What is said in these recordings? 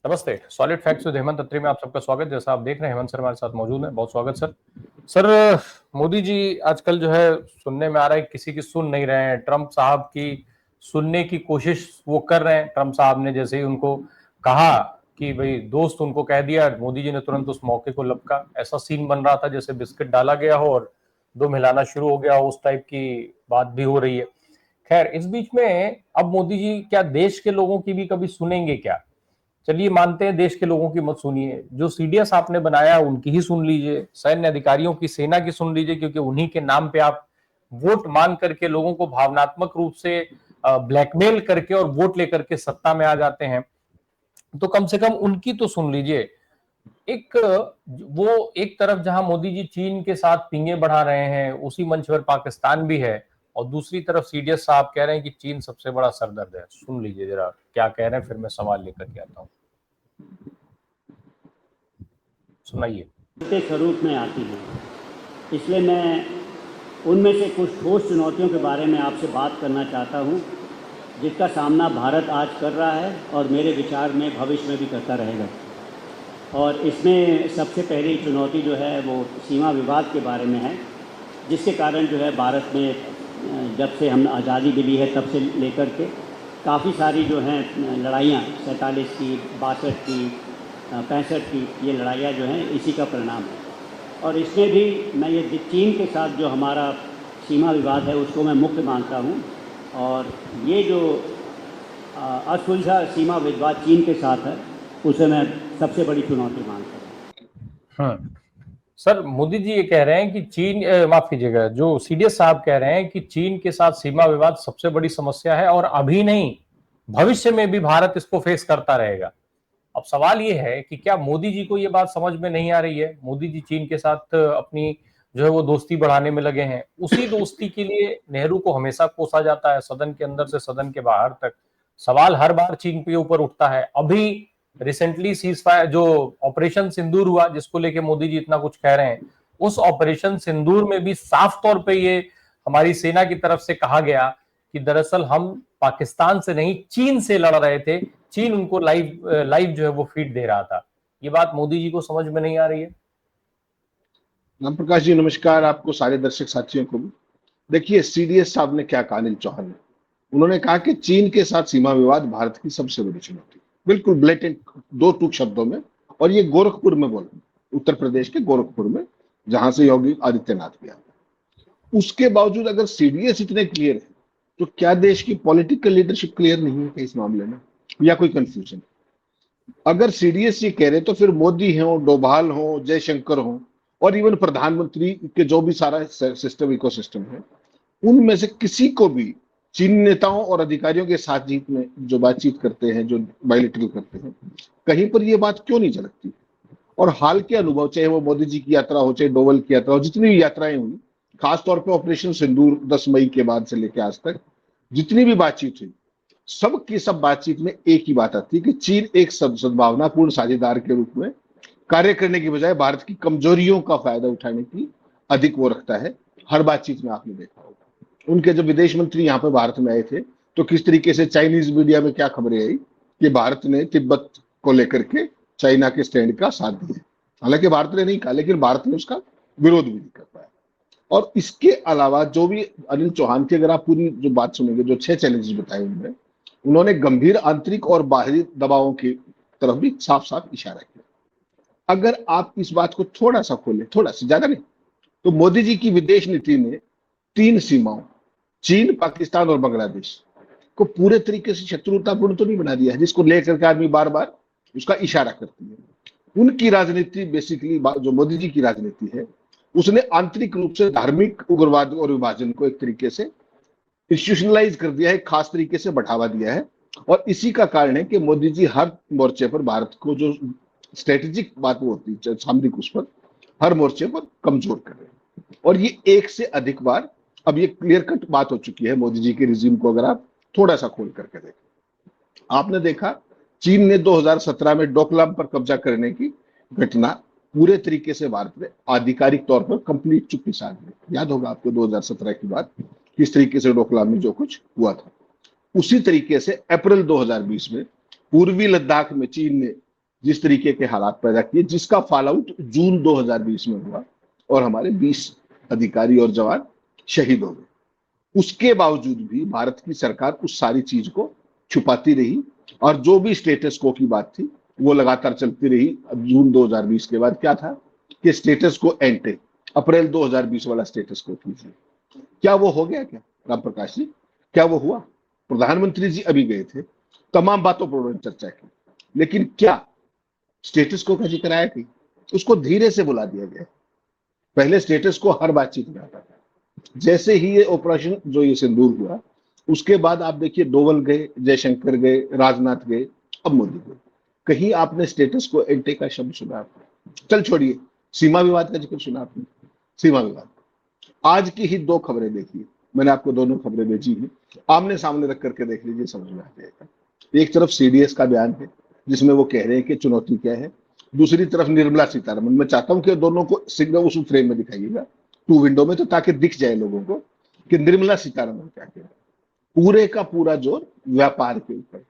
नमस्ते। Solid facts with Hemant अत्री में आप सबका स्वागत। जैसा आप देख रहे हैं, हेमंत सर हमारे साथ मौजूद हैं। बहुत स्वागत सर। सर, मोदी जी आजकल जो है सुनने में आ रहा है किसी की सुन नहीं रहे हैं। ट्रंप साहब की सुनने की कोशिश वो कर रहे हैं। ट्रंप साहब ने जैसे ही उनको कहा कि भाई दोस्त उनको कह दिया, मोदी जी ने तुरंत उस मौके को लपका। ऐसा सीन बन रहा था जैसे बिस्किट डाला गया हो और दो मिलाना शुरू हो गया हो, उस टाइप की बात भी हो रही है। खैर, इस बीच में अब मोदी जी क्या देश के लोगों की भी कभी सुनेंगे क्या? चलिए मानते हैं देश के लोगों की मत सुनिए, जो सीडीएस आपने बनाया उनकी ही सुन लीजिए, सैन्य अधिकारियों की, सेना की सुन लीजिए, क्योंकि उन्हीं के नाम पे आप वोट मांग करके लोगों को भावनात्मक रूप से ब्लैकमेल करके और वोट लेकर के सत्ता में आ जाते हैं। तो कम से कम उनकी तो सुन लीजिए। एक वो एक तरफ जहां मोदी जी चीन के साथ पींगे बढ़ा रहे हैं, उसी मंच पर पाकिस्तान भी है, और दूसरी तरफ सीडीएस साहब कह रहे हैं कि चीन सबसे बड़ा सरदर्द है। सुन लीजिए जरा क्या कह रहे हैं, फिर मैं सवाल लेकर के आता हूँ। सुनाइए। के स्वरूप में आती हैं। इसलिए मैं उनमें से कुछ ठोस चुनौतियों के बारे में आपसे बात करना चाहता हूं, जिसका सामना भारत आज कर रहा है और मेरे विचार में भविष्य में भी करता रहेगा। और इसमें सबसे पहली चुनौती जो है वो सीमा विवाद के बारे में है, जिसके कारण जो है भारत में जब से हम आज़ादी मिली है तब से लेकर के काफ़ी सारी जो हैं लड़ाइयाँ, 47 की, 62 की, 65 की, ये लड़ाइयाँ जो हैं इसी का परिणाम है। और इसमें भी मैं ये चीन के साथ जो हमारा सीमा विवाद है उसको मैं मुख्य मानता हूँ। और ये जो असुलझा सीमा विवाद चीन के साथ है उसे मैं सबसे बड़ी चुनौती मानता हूँ। सर, मोदी जी ये कह रहे हैं कि चीन, माफ कीजिएगा, जो सीडीएस साहब कह रहे हैं कि चीन के साथ सीमा विवाद सबसे बड़ी समस्या है और अभी नहीं, भविष्य में भी भारत इसको फेस करता रहेगा। अब सवाल ये है कि क्या मोदी जी को ये बात समझ में नहीं आ रही है? मोदी जी चीन के साथ अपनी जो है वो दोस्ती बढ़ाने में लगे हैं। उसी दोस्ती के लिए नेहरू को हमेशा कोसा जाता है, सदन के अंदर से सदन के बाहर तक। सवाल हर बार चीन के ऊपर उठता है। अभी रिसेंटली सीज फायर जो ऑपरेशन सिंदूर हुआ, जिसको लेके मोदी जी इतना कुछ कह रहे हैं, उस ऑपरेशन सिंदूर में भी साफ तौर पे ये हमारी सेना की तरफ से कहा गया कि दरअसल हम पाकिस्तान से नहीं चीन से लड़ रहे थे। चीन उनको लाइव लाइव जो है वो फीड दे रहा था। ये बात मोदी जी को समझ में नहीं आ रही है। राम प्रकाश जी नमस्कार, आपको सारे दर्शक साथियों को भी। देखिए, सीडीएस साहब ने क्या कहा, अनिल चौहान ने, उन्होंने कहा कि चीन के साथ सीमा विवाद भारत की सबसे बड़ी चुनौती। बिल्कुल ब्लेटेंट, दो टूक शब्दों में। और ये गोरखपुर में बोला, उत्तर प्रदेश के गोरखपुर में, जहां से योगी आदित्यनाथ भी आते। उसके बावजूद अगर सीडीएस इतने क्लियर है तो क्या देश की पॉलिटिकल लीडरशिप क्लियर नहीं है क्या इस मामले में, या कोई कंफ्यूजन? अगर सीडीएस ये कह रहे तो फिर मोदी हो, डोभाल हो, जयशंकर हो, और इवन प्रधानमंत्री के जो भी सारा सिस्टम, इकोसिस्टम है, उनमें से किसी को भी चीन नेताओं और अधिकारियों के साथ जीत में जो बातचीत करते हैं, जो बायलिटरल करते हैं, कहीं पर ये बात क्यों नहीं झलकती? और हाल के अनुभव, चाहे वो मोदी जी की यात्रा हो, चाहे डोवल की यात्रा हो, जितनी भी यात्राएं हुई, खासतौर पर ऑपरेशन सिंदूर 10 मई के बाद से लेकर आज तक जितनी भी बातचीत हुई, सब की सब बातचीत में एक ही बात आती है कि चीन एक सद्भावनापूर्ण साझेदार के रूप में कार्य करने की बजाय भारत की कमजोरियों का फायदा उठाने की अधिक वो रखता है। हर बातचीत में आपने देखा होगा, उनके जब विदेश मंत्री यहाँ पे भारत में आए थे तो किस तरीके से चाइनीज मीडिया में क्या खबरें आई कि भारत ने तिब्बत को लेकर के चाइना के स्टैंड का साथ दिया। हालांकि भारत ने नहीं कहा, लेकिन भारत ने उसका विरोध भी नहीं कर पाया। और इसके अलावा जो भी अनिल चौहान की अगर आप पूरी जो बात सुनेंगे, जो 6 चैलेंजेस बताए उन्होंने गंभीर आंतरिक और बाहरी दबावों की तरफ भी साफ साफ इशारा किया। अगर आप इस बात को थोड़ा सा खोलें, थोड़ा सा, ज्यादा नहीं, तो मोदी जी की विदेश नीति ने 3 सीमाओं, चीन, पाकिस्तान और बांग्लादेश को पूरे तरीके से शत्रुतापूर्ण तो नहीं बना दिया है, जिसको लेकर के आदमी बार बार उसका इशारा करती है। उनकी राजनीति बेसिकली, जो मोदी जी की राजनीति है, उसने आंतरिक रूप से धार्मिक उग्रवाद और विभाजन को एक तरीके से इंस्टीट्यूशनलाइज कर दिया है, खास तरीके से बढ़ावा दिया है। और इसी का कारण है कि मोदी जी हर मोर्चे पर भारत को जो स्ट्रेटेजिक बात होती है सामरिक, उस पर हर मोर्चे पर कमजोर कर रहे हैं। और ये एक से अधिक बार अब ये क्लियर कट बात हो चुकी है मोदी जी के रिजीम को। अगर आप थोड़ा सा खोल करके देखें, आपने देखा चीन ने 2017 में डोकलाम पर कब्जा करने की घटना पूरे तरीके से भारत ने आधिकारिक तौर पर कंप्लीट चुप्पी साध ली। याद होगा आपको 2017 की बात, किस तरीके से डोकलाम में जो कुछ हुआ था। उसी तरीके से अप्रैल 2020 में पूर्वी लद्दाख में चीन ने जिस तरीके के हालात पैदा किए, जिसका फॉल आउट जून 2020 में हुआ और हमारे 20 अधिकारी और जवान शहीद हो गए। उसके बावजूद भी भारत की सरकार उस सारी चीज को छुपाती रही और जो भी स्टेटस को की बात थी वो लगातार चलती रही। अब जून 2020 के बाद क्या था कि स्टेटस को एंटे अप्रैल 2020 वाला स्टेटस को कीजिए। क्या वो हो गया? क्या राम प्रकाश जी, क्या वो हुआ? प्रधानमंत्री जी अभी गए थे, तमाम बातों पर उन्होंने चर्चा की, लेकिन क्या स्टेटस को का जिक्र आया? कि उसको धीरे से बुला दिया गया। पहले स्टेटस को हर बातचीत में आता था। जैसे ही ये ऑपरेशन जो ये सिंदूर हुआ, उसके बाद आप देखिए डोवल गए, जयशंकर गए, राजनाथ गए, अब मोदी गए। कहीं आपने स्टेटस को एंटे का शब्द सुना आपने? चल छोड़िए, सीमा विवाद का जिक्र सुना आपने? सीमा विवाद आज की ही 2 खबरें देखिए, मैंने आपको दोनों खबरें भेजी हैं, आमने सामने रख करके देख लीजिए, समझ में आ जाएगा। एक तरफ सीडीएस का बयान है जिसमें वो कह रहे हैं कि चुनौती क्या है, दूसरी तरफ निर्मला सीतारमण। मैं चाहता हूं कि दोनों को सिंगल उस फ्रेम में दिखाइएगा, 2 विंडो में, तो ताकि दिख जाए लोगों को कि निर्मला सीतारमण क्या कह रहे हैं। पूरे का पूरा जोर व्यापार के ऊपर,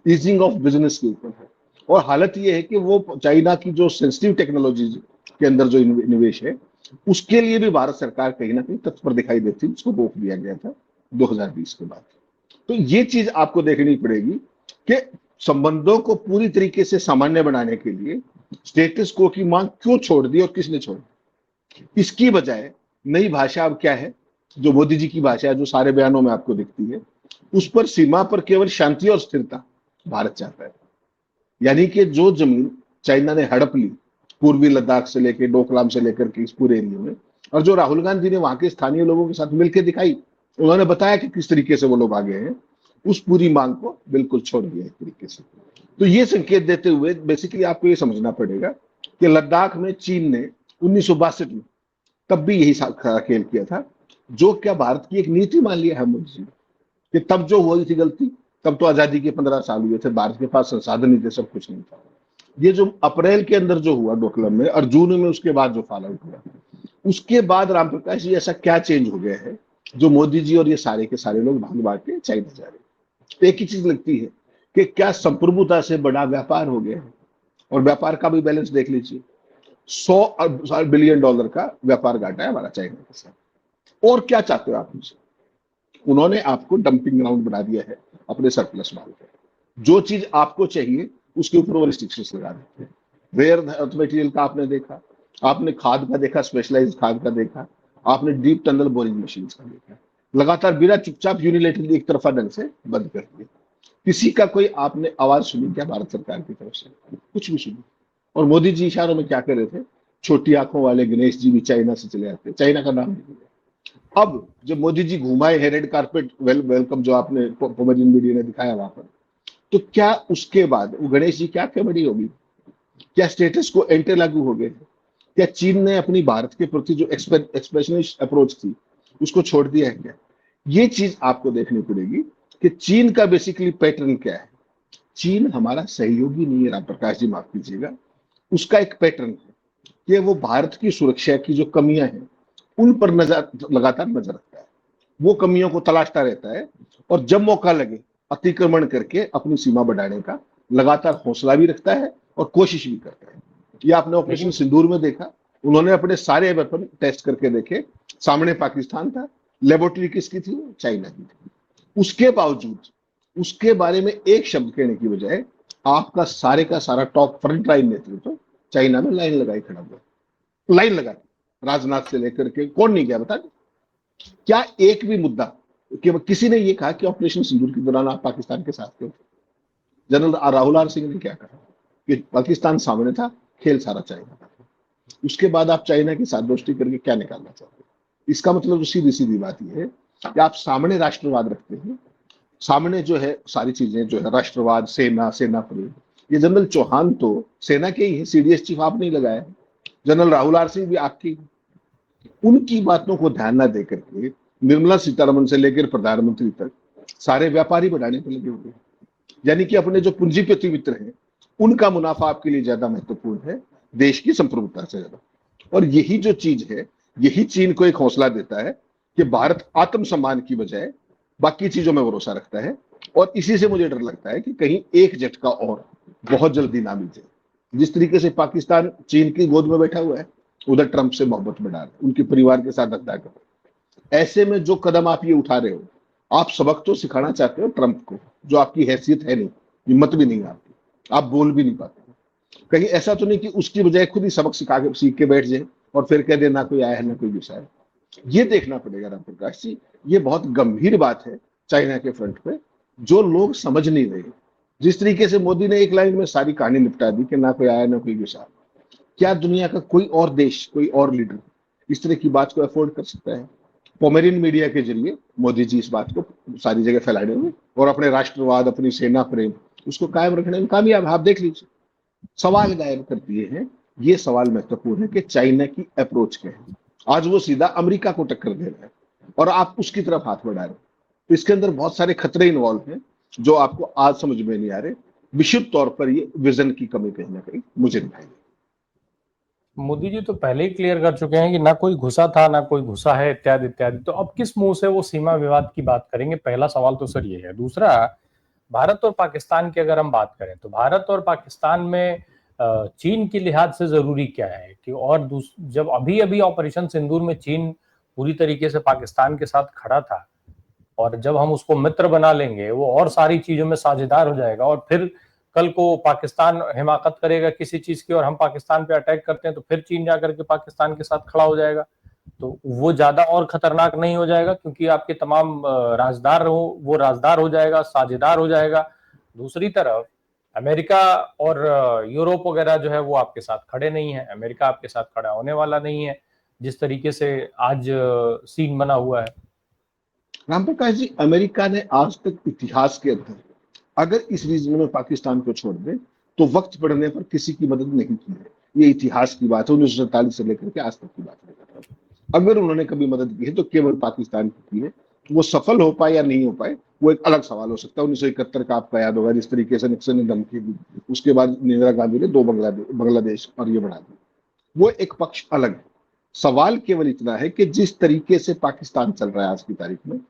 ईजिंग ऑफ बिजनेस के ऊपर है। और हालत यह है कि वो चाइना की जो सेंसिटिव टेक्नोलॉजी के अंदर जो निवेश है, उसके लिए भी भारत सरकार कहीं ना कहीं तत्पर दिखाई देती है। उसको रोक दिया गया था 2020 के बाद। तो ये चीज आपको देखनी पड़ेगी कि संबंधों को पूरी तरीके से सामान्य बनाने के लिए स्टेटस को की मांग क्यों छोड़ दी और किसने छोड़ी। इसकी बजाय नई भाषा अब क्या है, जो मोदी जी की भाषा है, जो सारे बयानों में आपको दिखती है, उस पर सीमा पर केवल शांति और स्थिरता भारत चाहता है। यानी कि जो जमीन चाइना ने हड़प ली पूर्वी लद्दाख से लेकर डोकलाम से लेकर के इस पूरे एरिया में, और जो राहुल गांधी ने वहां के स्थानीय लोगों के साथ मिलकर दिखाई, उन्होंने बताया कि किस तरीके से वो लोग आगे हैं, उस पूरी मांग को बिल्कुल छोड़ दिया एक तरीके से। तो ये संकेत देते हुए बेसिकली आपको ये समझना पड़ेगा कि लद्दाख में चीन ने 1962 में तब भी यही खेल किया था, जो क्या भारत की एक नीति मान लिया है मोदी जी ने, कि तब जो हुई थी गलती, तब तो आजादी के 15 साल हुए थे, भारत के पास संसाधन नहीं थे, सब कुछ नहीं था। ये जो अप्रैल के अंदर जो हुआ डोकलाम में और जून में उसके बाद जो फॉल आउट हुआ, उसके बाद रामप्रकाश जी ऐसा क्या चेंज हो गया है जो मोदी जी और ये सारे के सारे लोग भाग भाग के चाइना जा रहे हैं। एक ही चीज लगती है कि क्या संप्रभुता से बड़ा व्यापार हो गया है। और व्यापार का भी बैलेंस देख लीजिए, $100 बिलियन का व्यापार घाटा है हमारा चाइना के साथ। और क्या चाहते हो आप मुझसे? उन्होंने आपको डंपिंग ग्राउंड बना दिया है अपने सरप्लस माल का। जो चीज आपको चाहिए उसके ऊपर वो रिस्ट्रिक्शंस लगा देते हैं। रेयर अर्थ मटेरियल का आपने देखा, आपने खाद का देखा, स्पेशलाइज्ड खाद का देखा, आपने डीप टनल बोरिंग मशीन का देखा। लगातार बिना चुपचाप यूनिलेटरली एक तरफा ढंग से बंद कर दिया। किसी का कोई आपने आवाज सुनी क्या भारत सरकार की तरफ से? कुछ भी सुनी। और मोदी जी इशारों में क्या कर रहे थे? छोटी आंखों वाले गणेश जी भी चाइना से चले आते, चाइना का नाम नहीं लिया। अब जब मोदी जी घुमाए है रेड कारपेट वेलकम जो आपने पोमरियन मीडिया ने दिखाया वहां पर, तो क्या उसके बाद वो गणेश जी क्या कमेडी होगी? क्या स्टेटस को एंटे लागू हो गए? क्या चीन ने अपनी भारत के प्रति जो एक्सप्रेशनिस्ट अप्रोच थी उसको छोड़ दिया है क्या? ये चीज आपको देखनी पड़ेगी कि चीन का बेसिकली पैटर्न क्या है। चीन हमारा सहयोगी नहीं है राम प्रकाश जी, माफ कीजिएगा। उसका एक पैटर्न है कि वो भारत की सुरक्षा की जो कमियां हैं उन पर लगातार नजर रखता है। वो कमियों को तलाशता रहता है और जब मौका लगे अतिक्रमण करके अपनी सीमा बढ़ाने का लगातार हौसला भी रखता है और कोशिश भी करता है। ये आपने ऑपरेशन सिंदूर में देखा, उन्होंने अपने सारे वेपन टेस्ट करके देखे, सामने पाकिस्तान था, लेबोरेटरी किसकी थी? चाइना की थी। उसके बावजूद उसके बारे में एक शब्द कहने की बजाय आपका सारे का सारा टॉप फ्रंट लाइन नेतृत्व चाइना में लाइन लगाई खड़ा हुआ, लाइन लगा, राजनाथ से लेकर के कौन नहीं गया बता? क्या एक भी मुद्दा कि किसी ने ये कहा कि ऑपरेशन सिंदूर के दौरान आप पाकिस्तान के साथ क्यों थे? जनरल राहुल आर सिंह ने क्या कहा कि पाकिस्तान सामने था, खेल सारा चाइना का था। उसके बाद आप चाइना के साथ दोस्ती करके क्या निकालना चाहते हैं? इसका मतलब सीधी सीधी बात यह है कि आप सामने राष्ट्रवाद रखते हैं, सामने जो है सारी चीजें जो है राष्ट्रवाद, सेना प्रयोग। ये जनरल चौहान तो सेना के ही है, सीडीएस चीफ आप नहीं लगाया, जनरल राहुल आर सिंह भी आपकी। उनकी बातों को ध्यान न देकर के निर्मला सीतारमण से लेकर प्रधानमंत्री तक सारे व्यापारी बढ़ाने पर लगे हुए हैं। यानी कि अपने जो पूंजीपति मित्र हैं उनका मुनाफा आपके लिए ज्यादा महत्वपूर्ण है देश की संप्रभुता से ज्यादा। और यही जो चीज है, यही चीन को एक हौसला देता है कि भारत आत्मसम्मान की बजाय बाकी चीजों में भरोसा रखता है। और इसी से मुझे डर लगता है कि कहीं एक झटका और बहुत जल्दी ना मिल जाए। जिस तरीके से पाकिस्तान चीन की गोद में बैठा हुआ है, उधर ट्रंप से मोहब्बत बढ़ा रहे हैं, उनके परिवार के साथ धंधा कर रहे हैं। ऐसे में जो कदम आप ये उठा रहे हो, आप सबक तो सिखाना चाहते हो ट्रंप को, जो आपकी हैसियत है नहीं, हिम्मत भी नहीं है आपकी, आप बोल भी नहीं पाते। कहीं ऐसा तो नहीं कि उसकी बजाय खुद ही सबक सीख के बैठ जाए और फिर कह दे ना कोई आया है ना कोई घुसा है। ये देखना पड़ेगा राम प्रकाश जी, ये बहुत गंभीर बात है चाइना के फ्रंट पे, जो लोग समझ नहीं रहे। जिस तरीके से मोदी ने एक लाइन में सारी कहानी निपटा दी कि ना कोई आया ना कोई घुसा, क्या दुनिया का कोई और देश, कोई और लीडर इस तरह की बात को अफोर्ड कर सकता है? पोमेरियन मीडिया के जरिए मोदी जी इस बात को सारी जगह फैलाने में और अपने राष्ट्रवाद, अपनी सेना प्रेम, उसको कायम रखने में कामयाब। आप देख लीजिए, सवाल गायब कर दिए हैं। ये सवाल महत्वपूर्ण है कि चाइना की अप्रोच क्या है। आज वो सीधा अमेरिका को टक्कर दे रहा है और आप उसकी तरफ हाथ बढ़ा रहे हैं। तो इसके अंदर बहुत सारे खतरे इन्वॉल्व हैं जो आपको आज समझ में नहीं आ रहे। विशुद्ध तौर पर ये विजन की कमी कहीं ना कहीं मुझे दिखाई दे। मोदी जी तो पहले ही क्लियर कर चुके हैं कि ना कोई घुसा था ना कोई घुसा है, इत्यादि इत्यादि। तो अब किस मुंह से वो सीमा विवाद की बात करेंगे? पहला सवाल तो सर ये है। दूसरा, भारत और पाकिस्तान की अगर हम बात करें तो भारत और पाकिस्तान में चीन के लिहाज से जरूरी क्या है कि, और जब अभी अभी ऑपरेशन सिंदूर में चीन पूरी तरीके से पाकिस्तान के साथ खड़ा था, और जब हम उसको मित्र बना लेंगे वो और सारी चीजों में साझेदार हो जाएगा, और फिर कल को पाकिस्तान हिमाकत करेगा किसी चीज की और हम पाकिस्तान पे अटैक करते हैं तो फिर चीन जाकर के पाकिस्तान के साथ खड़ा हो जाएगा, तो वो ज्यादा और खतरनाक नहीं हो जाएगा? क्योंकि आपके तमाम राजदार वो राजदार हो जाएगा, साझेदार हो जाएगा। दूसरी तरफ अमेरिका और यूरोप वगैरह जो है वो आपके साथ खड़े नहीं है, अमेरिका आपके साथ खड़ा होने वाला नहीं है जिस तरीके से आज सीन बना हुआ है। राम प्रकाश जी, अमेरिका ने आज तक इतिहास के अंदर अगर इस रीजन में पाकिस्तान को छोड़ दे तो वक्त पड़ने पर किसी की मदद नहीं की है। ये इतिहास की बात है, 1947 से लेकर के आज तक की बात है। अगर उन्होंने कभी मदद की है तो केवल पाकिस्तान की है। वो सफल हो पाए या नहीं हो पाए वो एक अलग सवाल हो सकता है। 1971 का आपका याद होगा, जिस तरीके से निक्सन ने धमकी दी, उसके बाद इंदिरा गांधी ने 2 बांग्लादेश और ये बना दी, वो एक पक्ष अलग है। सवाल केवल इतना है कि जिस तरीके से पाकिस्तान चल रहा है आज की तारीख में,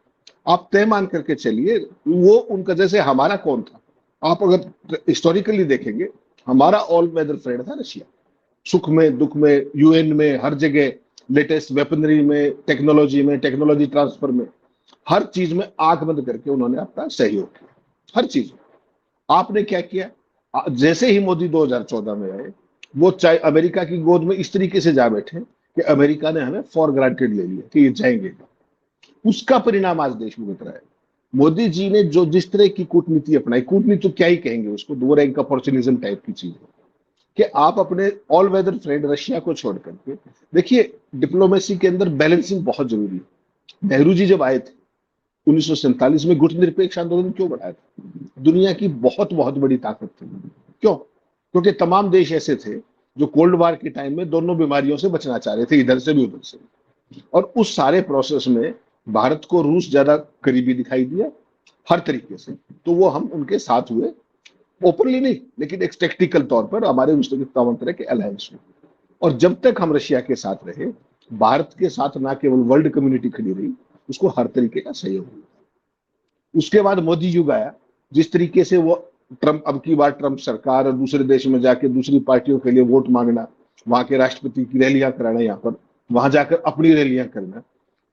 आप तय मान करके चलिए, वो उनका जैसे हमारा कौन था। आप अगर हिस्टोरिकली देखेंगे, हमारा ऑल वेदर फ्रेंड था रशिया। सुख में दुख में, यूएन में, हर जगह, लेटेस्ट वेपनरी में, टेक्नोलॉजी ट्रांसफर में, हर चीज में आंख बंद करके उन्होंने अपना सहयोग किया, हर चीज। आपने क्या किया? जैसे ही मोदी 2014 में आए, वो चाहे अमेरिका की गोद में इस तरीके से जा बैठे कि अमेरिका ने हमें फॉर ग्रांटेड ले लिया कि ये जाएंगे। उसका परिणाम आज देश भुगत रहा है। मोदी जी ने जो जिस तरह की कूटनीति अपनाई, कूटनीति तो क्या ही कहेंगे उसको, दो रैंक अपॉर्चुनिज्म टाइप की चीज है कि आप अपने ऑल वेदर फ्रेंड रशिया को छोड़ करके देखिए, डिप्लोमेसी के अंदर बैलेंसिंग बहुत जरूरी है। नेहरू जी जब आए थे 1947 में, गुटनिरपेक्ष आंदोलन क्यों बढ़ाया था? दुनिया की बहुत बहुत बड़ी ताकत थी। क्यों? क्योंकि तमाम देश ऐसे थे जो कोल्ड वार के टाइम में दोनों बीमारियों से बचना चाह रहे थे, इधर से भी उधर से। और उस सारे प्रोसेस में भारत को रूस ज्यादा करीबी दिखाई दिया हर तरीके से, तो वो हम उनके साथ हुए, ओपनली नहीं लेकिन एक टेक्टिकल तौर पर हमारे तमाम तरह के अलायंस हुए। और जब तक हम रशिया के साथ रहे, भारत के साथ ना केवल वर्ल्ड कम्युनिटी खड़ी रही, उसको हर तरीके का सहयोग हुआ। उसके बाद मोदी युग आया, जिस तरीके से वो ट्रंप, अब की बार ट्रंप सरकार और दूसरे देश में जाके दूसरी पार्टियों के लिए वोट मांगना, वहां के राष्ट्रपति की रैलियां कराना, यहाँ पर वहां जाकर अपनी रैलियां करना,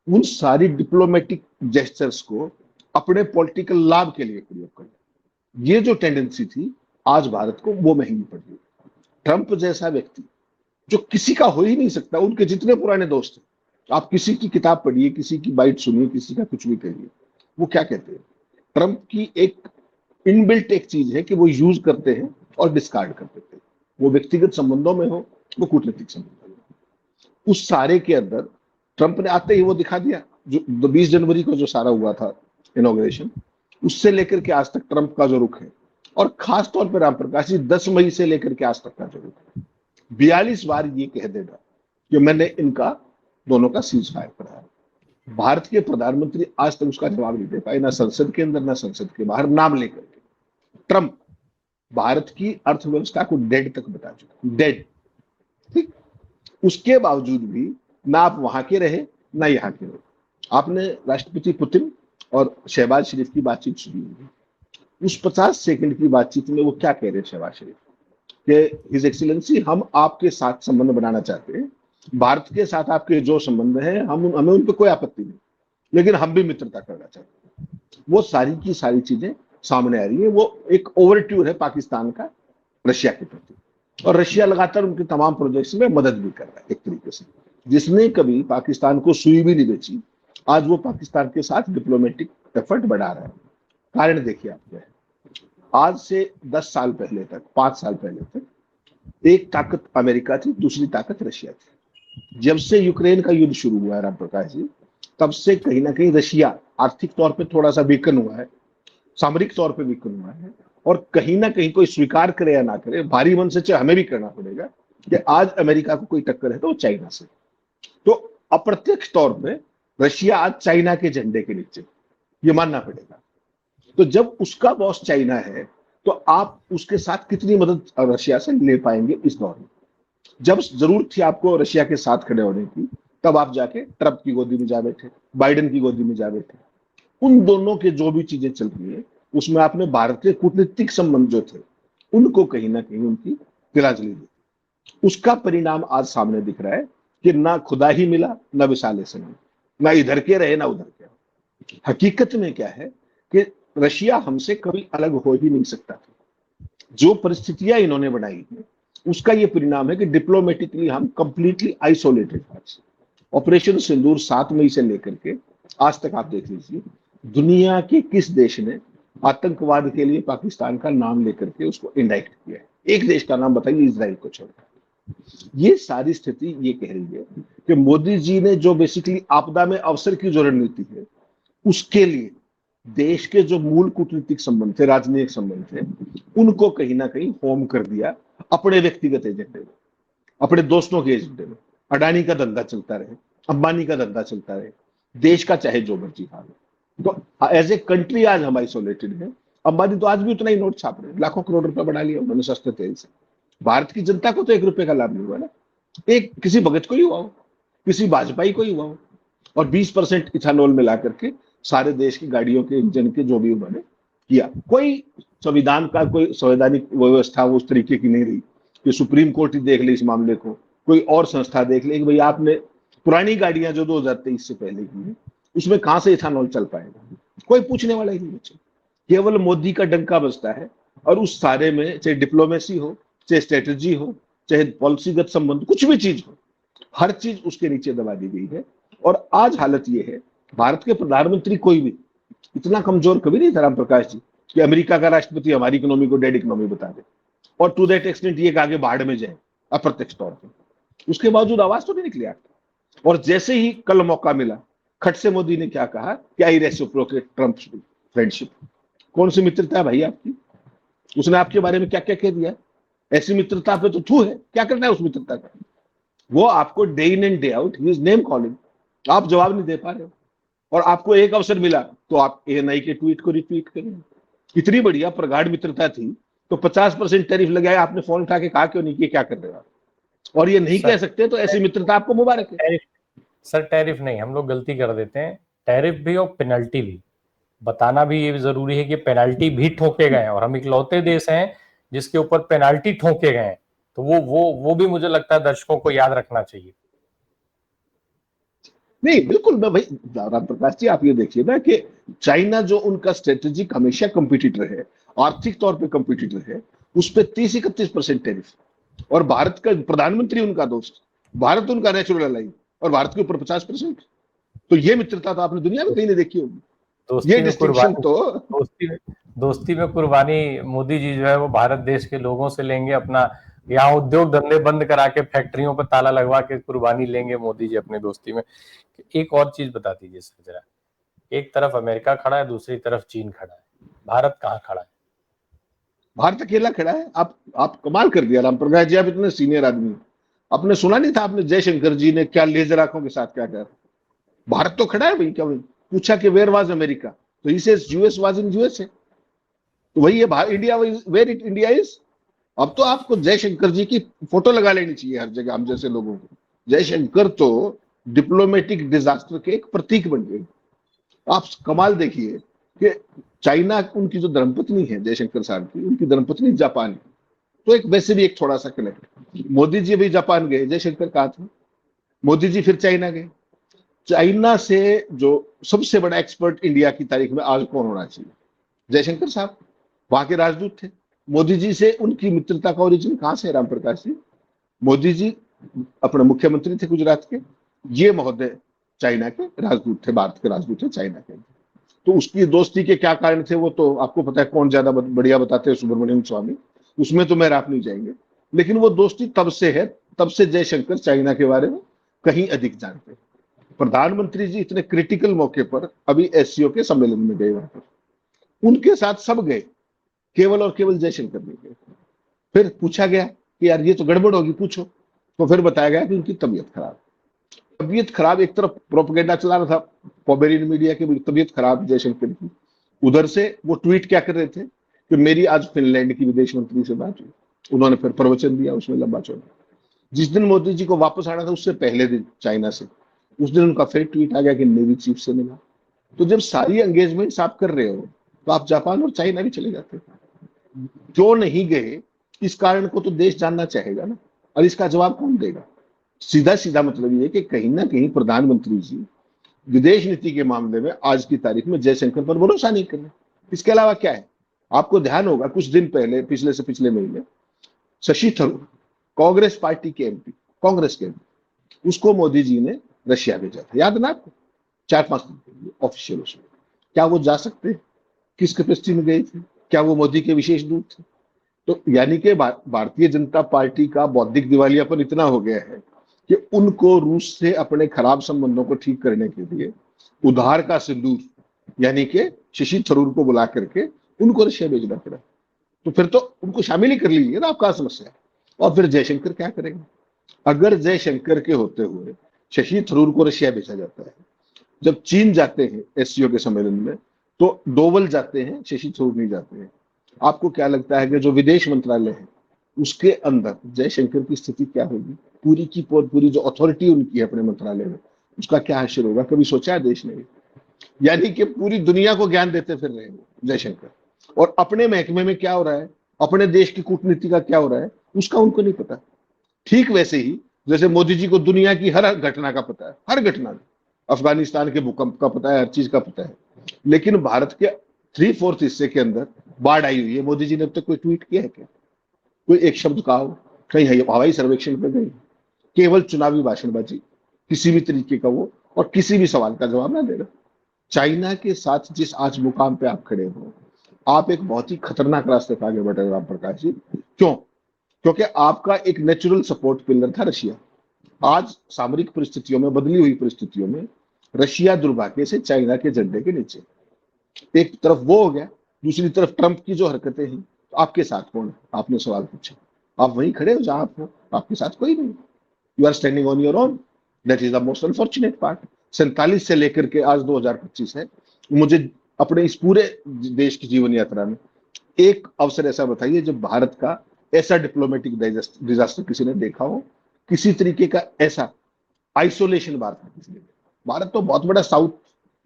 उन सारी डिप्लोमेटिक जेस्चर्स को अपने पॉलिटिकल लाभ के लिए प्रयोग करना, ये जो टेंडेंसी थी आज भारत को वो महंगी पड़ गई। ट्रंप जैसा व्यक्ति जो किसी का हो ही नहीं सकता, उनके जितने पुराने दोस्त हैं, आप किसी की किताब पढ़िए, किसी की बाइट सुनिए, किसी का कुछ भी करिए, वो क्या कहते हैं? ट्रंप की एक इनबिल्ट एक चीज है कि वो यूज करते हैं और डिस्कार्ड कर देते हैं। वो व्यक्तिगत संबंधों में हो, वो कूटनीतिक संबंधों में हो, उस सारे के अंदर ट्रंप ने आते ही वो दिखा दिया। जो 20 जनवरी को जो सारा हुआ था इनॉग्रेशन, उससे लेकर के आज तक ट्रंप का जो रुख है, और खास तौर पर राम प्रकाश जी 10 मई से लेकर के आज तक का जो रुख है, 42 बार ये कह देगा कि मैंने इनका दोनों का सीज फायर कराया। भारत के प्रधानमंत्री आज तक उसका जवाब नहीं दे पाए, ना संसद के अंदर ना संसद के बाहर, नाम लेकर के। ट्रंप भारत की अर्थव्यवस्था को डेड तक बता चुका, डेड। ठीक, उसके बावजूद भी ना आप वहां के रहे ना यहाँ के रहे। आपने राष्ट्रपति पुतिन और शहबाज शरीफ की बातचीत सुनी होगी। उस 50 सेकंड की बातचीत में वो क्या कह रहे हैं शहबाज शरीफ? कि हिज एक्सीलेंसी हम आपके साथ संबंध बनाना चाहते हैं, भारत के साथ आपके जो संबंध है हमें उन पर कोई आपत्ति नहीं, लेकिन हम भी मित्रता करना चाहते हैं। वो सारी की सारी चीजें सामने आ रही है। वो एक ओवरट्यूर है पाकिस्तान का रशिया के प्रति, और रशिया लगातार उनके तमाम प्रोजेक्ट्स में मदद भी कर रहा है एक तरीके से। जिसने कभी पाकिस्तान को सुई भी नहीं बेची, आज वो पाकिस्तान के साथ डिप्लोमेटिक एफर्ट बढ़ा रहा है। कारण देखिए आप क्या है, आज से 10 साल पहले तक, 5 साल पहले तक एक ताकत अमेरिका थी, दूसरी ताकत रशिया थी। जब से यूक्रेन का युद्ध शुरू हुआ है राम प्रकाश जी, तब से कहीं ना कहीं रशिया आर्थिक तौर पे थोड़ा सा वीकन हुआ है, सामरिक तौर पे वीकन हुआ है, और कहीं ना कहीं कोई स्वीकार करे या ना करे, भारी मन से चाहे हमें भी करना पड़ेगा कि आज अमेरिका को कोई टक्कर है तो वो चाइना से। तो अप्रत्यक्ष तौर पे रशिया आज चाइना के झंडे के नीचे, ये मानना पड़ेगा। तो जब उसका बॉस चाइना है, तो आप उसके साथ कितनी मदद रशिया से ले पाएंगे इस दौर में? जब जरूरत थी आपको रशिया के साथ खड़े होने की, तब आप जाके ट्रंप की गोदी में जा बैठे, बाइडेन की गोदी में जा बैठे। उन दोनों के जो भी चीजें चल रही है, उसमें आपने भारत के कूटनीतिक संबंध जो थे उनको कहीं ना कहीं उनकी तिलांजलि दी। उसका परिणाम आज सामने दिख रहा है कि ना खुदा ही मिला, ना विशाले से मिला, ना इधर के रहे ना उधर के। हकीकत में क्या है कि रशिया हमसे कभी अलग हो ही नहीं सकता था। जो परिस्थितियां इन्होंने बनाई है, उसका ये परिणाम है कि डिप्लोमेटिकली हम कंप्लीटली आइसोलेटेड हैं। ऑपरेशन सिंदूर 7 मई से लेकर के आज तक आप देख लीजिए, दुनिया के किस देश ने आतंकवाद के लिए पाकिस्तान का नाम लेकर के उसको इंडाइक्ट किया है? एक देश का नाम बताइए, इजराइल को छोड़कर। ये सारी स्थिति ये कह रही है कि मोदी जी ने जो बेसिकली आपदा में अवसर की जो रणनीति है, उसके लिए देश के जो मूल कूटनीतिक संबंध थे, राजनीतिक संबंध थे, उनको कहीं ना कहीं होम कर दिया अपने व्यक्तिगत एजेंडे में, अपने दोस्तों के एजेंडे में। अडानी का धंधा चलता रहे, अंबानी का धंधा चलता रहे, देश का चाहे जो मर्जी हाल हो। तो एज ए कंट्री आज हम आइसोलेटेड है। अंबानी तो आज भी उतना ही नोट छाप रहे हैं, लाखों करोड़ रुपए बढ़ा लिया उन्होंने सस्ते तेल से। भारत की जनता को तो 1 रुपए का लाभ नहीं हुआ ना। एक किसी भगत को ही हुआ हो, किसी वाजपेयी को ही हुआ हो, और 20% इथेनॉल मिला करके सारे देश की गाड़ियों के इंजन के जो भी उन्होंने किया। कोई संविधान का कोई संवैधानिक व्यवस्था उस तरीके की नहीं रही कि सुप्रीम कोर्ट ही देख ले इस मामले को, कोई और संस्था देख ले कि भाई आपने पुरानी गाड़ियां जो 2023 से पहले की है, उसमें कहां से इथेनॉल चल पाएगा? कोई पूछने वाला ही नहीं बचे। केवल मोदी का डंका बजता है, और उस सारे में चाहे डिप्लोमेसी हो, चाहे स्ट्रेटेजी हो, चाहे पॉलिसीगत संबंध, कुछ भी चीज हो, हर चीज उसके नीचे दबा दी गई है। और आज हालत यह है, भारत के प्रधानमंत्री कोई भी इतना कमजोर कभी नहीं था राम प्रकाश जी कि अमेरिका का राष्ट्रपति हमारी इकोनॉमी को डेड इकोनॉमी बता दे, और टू दैट एक्सटेंट ये आगे बाढ़ में जाए अप्रत्यक्ष तौर पर। उसके बावजूद आवाज तो नहीं निकली आपकी। और जैसे ही कल मौका मिला, खट से मोदी ने क्या कहा कि आई रेसिप्रोकेट ट्रम्प फ्रेंडशिप। कौन सी मित्रता है भाई आपकी? उसने आपके बारे में क्या क्या कह दिया? ऐसी मित्रता पे तो थू है, क्या करना है उस मित्रता का? वो आपको day in and day out he is name calling, आप जवाब नहीं दे पा रहे हो। और आपको एक अवसर मिला तो आप एएनआई के ट्वीट को रिट्वीट करेंगे। इतनी बढ़िया प्रगाढ़ मित्रता थी तो 50% टैरिफ लगाया, आपने फोन उठा के कहा क्यों नहीं कि क्या कर रहे हो आप? और ये नहीं कह सकते तो ऐसी मित्रता आपको मुबारक है। सर टैरिफ नहीं, हम लोग गलती कर देते हैं। टैरिफ भी और पेनल्टी भी बताना भी ये जरूरी है कि पेनल्टी भी ठोके गए हैं, और हम इकलौते देश हैं जिसके ऊपर पेनल्टी ठोके गए हैं। तो वो भी मुझे लगता है दर्शकों को याद रखना चाहिए। नहीं बिल्कुल, मैं भाई राम प्रकाश जी आप ये देखिए ना कि चाइना जो उनका स्ट्रेटेजिक हमेशा कंपटीटर है, आर्थिक तौर पे कंपटीटर है, उस पर 30-31% टैरिफ, और भारत का प्रधानमंत्री उनका दोस्त, भारत उनका नेचुरल अलाई, और भारत के ऊपर 50%। तो ये मित्रता तो आपने दुनिया में कहीं नहीं देखी होगी। ये डिस्टिंक्शन तो दोस्ती में कुर्बानी मोदी जी जो है वो भारत देश के लोगों से लेंगे, अपना यहाँ उद्योग धंधे बंद करा के फैक्ट्रियों पर ताला लगवा के कुर्बानी लेंगे मोदी जी अपने दोस्ती में। एक और चीज बता दीजिए सर जरा, एक तरफ अमेरिका खड़ा है, दूसरी तरफ चीन खड़ा है, भारत कहाँ खड़ा है? भारत अकेला खड़ा है। आप कमाल कर दिया राम प्रकाश जी, आप इतने सीनियर आदमी, आपने सुना नहीं था आपने जयशंकर जी ने क्या लेजर आंखों के साथ क्या कहा? भारत तो खड़ा है भाई। क्या पूछा कि वेयर वाज अमेरिका, तो he says US was in USA. तो वही है India where it India is. अब तो आपको जयशंकर जी की फोटो लगा लेनी चाहिए हर जगह, हम जैसे लोगों को। जयशंकर तो डिप्लोमेटिक डिजास्टर के एक प्रतीक बन गए। आप कमाल देखिए कि चाइना उनकी जो धर्मपत्नी है जयशंकर साहब की, उनकी धर्मपत्नी जापान है, तो एक वैसे भी एक थोड़ा सा कनेक्ट। मोदी जी अभी जापान गए, जयशंकर कहा था। मोदी जी फिर चाइना गए। चाइना से जो सबसे बड़ा एक्सपर्ट इंडिया की तारीख में आज कौन होना चाहिए? जयशंकर साहब, वहां के राजदूत थे। मोदी जी से उनकी मित्रता का ओरिजिन कहां से है? राम प्रकाश जी, मोदी जी अपने मुख्यमंत्री थे गुजरात के, ये महोदय चाइना के राजदूत थे, भारत के राजदूत थे चाइना के। तो उसकी दोस्ती के क्या कारण थे वो तो आपको पता है, कौन ज्यादा बढ़िया बताते हैं, सुब्रमण्यम स्वामी, उसमें तो मैं आप नहीं जाएंगे। लेकिन वो दोस्ती तब से है, तब से जयशंकर चाइना के बारे में कहीं अधिक जानते हैं। प्रधानमंत्री जी इतने क्रिटिकल मौके पर अभी एससीओ के सम्मेलन में गए, वहां पर उनके साथ सब गए, केवल और केवल जयशंकर नहीं गए। फिर पूछा गया कि यार ये तो गड़बड़ होगी, पूछो। तो फिर बताया गया कि उनकी तबीयत खराब। एक तरफ प्रोपेगेंडा चला रहा था पॉबेरियन मीडिया की, तबीयत खराब जयशंकर की। उधर से वो ट्वीट क्या कर रहे थे कि मेरी आज फिनलैंड की विदेश मंत्री से बात हुई। उन्होंने फिर प्रवचन दिया उसमें लंबा चौड़ा। जिस दिन मोदी जी को वापस आना था उससे पहले दिन चाइना से, उस दिन उनका फिर ट्वीट आ गया कि नेवी चीफ से मिला। तो जब सारी एंगेजमेंट आप कर रहे हो तो आप जापान और चाइना भी चले जाते। क्यों नहीं गए, इस कारण को तो देश जानना चाहेगा ना, और इसका जवाब कौन देगा? सीधा सीधा मतलब ये कि कहीं ना कहीं प्रधानमंत्री जी विदेश नीति के मामले में आज की तारीख में जयशंकर पर भरोसा नहीं कर रहे। इसके अलावा क्या है? आपको ध्यान होगा कुछ दिन पहले, पिछले से पिछले महीने, शशि थरूर, कांग्रेस पार्टी के एमपी, कांग्रेस के एमपी, उसको मोदी जी ने रशिया भेजा था, याद ना आपको? 4-5 दिन के लिए ऑफिशियल उसमें। क्या वो जा सकते? किस कैपेसिटी में गए थे? क्या वो मोदी के विशेष दूत थे? तो यानी कि भारतीय जनता पार्टी का बौद्धिक दिवालियापन इतना हो गया है कि उनको रूस से अपने खराब संबंधों को ठीक करने के लिए उधार का सिंदूर यानी कि शशि थरूर को बुला करके उनको रशिया भेजना पड़ा। तो फिर तो उनको शामिल ही कर लीजिए ना, आपका समस्या है। और फिर जयशंकर क्या करेंगे? अगर जयशंकर के होते हुए शशि थरूर को रशिया भेजा जाता है, जब चीन जाते हैं एससीओ के सम्मेलन में तो डोवल जाते हैं, शशि थरूर नहीं जाते हैं। आपको क्या लगता है कि जो विदेश मंत्रालय है उसके अंदर जयशंकर की स्थिति क्या होगी? पूरी की पूरी जो अथॉरिटी उनकी है अपने मंत्रालय में, उसका क्या हासिल होगा? कभी सोचा है देश ने? यानी कि पूरी दुनिया को ज्ञान देते फिर रहे हैं जयशंकर, और अपने महकमे में क्या हो रहा है, अपने देश की कूटनीति का क्या हो रहा है, उसका उनको नहीं पता। ठीक वैसे ही जैसे मोदी जी को दुनिया की हर घटना का पता है, हर घटना, अफगानिस्तान के भूकंप का पता है, हर चीज का पता है। लेकिन भारत के 3/4 हिस्से के अंदर बाढ़ आई हुई है, मोदी जी ने अब तक कोई ट्वीट किया है क्या? कोई एक शब्द कहा हो? कहीं हवाई सर्वेक्षण पे गए? केवल चुनावी भाषणबाजी, किसी भी तरीके का वो, और किसी भी सवाल का जवाब ना देना। चाइना के साथ जिस आज मुकाम पे आप खड़े हो, आप एक बहुत ही खतरनाक रास्ते पर आगे बढ़ रहे हो राम प्रकाश जी। क्यों? क्योंकि आपका एक नेचुरल सपोर्ट पिलर था रशिया। आज सामरिक परिस्थितियों में, बदली हुई परिस्थितियों में, रशिया दुर्भाग्य से चाइना के झंडे के नीचे। एक तरफ वो हो गया, दूसरी तरफ ट्रंप की जो हरकतें हैं। तो आपके साथ कौन है? आपने सवाल पूछा, आप वहीं खड़े हो जहां आप हो, आपके साथ कोई नहीं। You are standing on your own, that is the most unfortunate part. 47 से लेकर के आज 2025 है, मुझे अपने इस पूरे देश की जीवन यात्रा में एक अवसर ऐसा बताइए जब भारत का ऐसा डिप्लोमेटिक डिजास्टर किसी ने देखा हो, किसी तरीके का ऐसा आइसोलेशन भारत तो बहुत बड़ा साउथ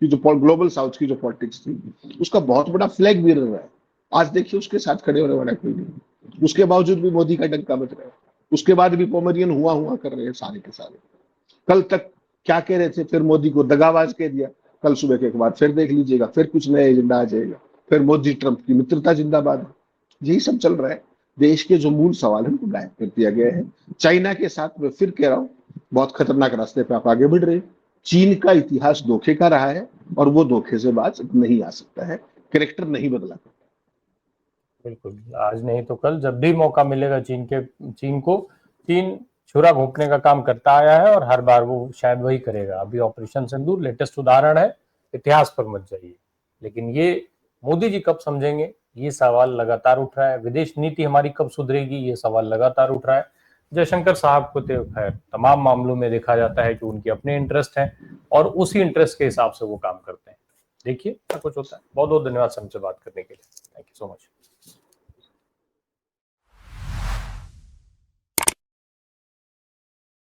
की जो ग्लोबल साउथ की जो पॉलिटिक्स थी उसका बहुत बड़ा फ्लैग बेरर रहा है। आज देखिए उसके साथ खड़े होने वाला कोई नहीं। उसके बावजूद भी मोदी का डंका बज रहा है, उसके बाद भी पोमरियन हुआ कर रहे हैं सारे के सारे। कल तक क्या कह रहे थे, फिर मोदी को दगाबाज कह दिया। कल सुबह के बाद फिर देख लीजिएगा, फिर कुछ नया एजेंडा आ जाएगा, फिर मोदी ट्रंप की मित्रता जिंदाबाद। यही सब चल रहा है। देश के जो मूल सवाल है उनको गायब कर दिया गया है। चाइना के साथ मैं फिर कह रहा हूं, बहुत खतरनाक रास्ते पे आप आगे बढ़ रहे हैं। चीन का इतिहास धोखे का रहा है और वो धोखे से बाज नहीं आ सकता है, कैरेक्टर नहीं बदला। बिल्कुल, आज नहीं तो कल जब भी मौका मिलेगा चीन छुरा घोंपने का काम करता आया है और हर बार वो शायद वही करेगा। अभी ऑपरेशन सिंदूर लेटेस्ट उदाहरण है, इतिहास पर मत जाइए। लेकिन ये मोदी जी कब समझेंगे, ये सवाल लगातार उठ रहा है। विदेश नीति हमारी कब सुधरेगी, ये सवाल लगातार उठ रहा है। जयशंकर साहब को तो खैर तमाम मामलों में देखा जाता है कि उनके अपने इंटरेस्ट हैं और उसी इंटरेस्ट के हिसाब से वो काम करते हैं। देखिए क्या कुछ होता है। बहुत बहुत धन्यवाद सर, हमसे बात करने के लिए। Thank you so much.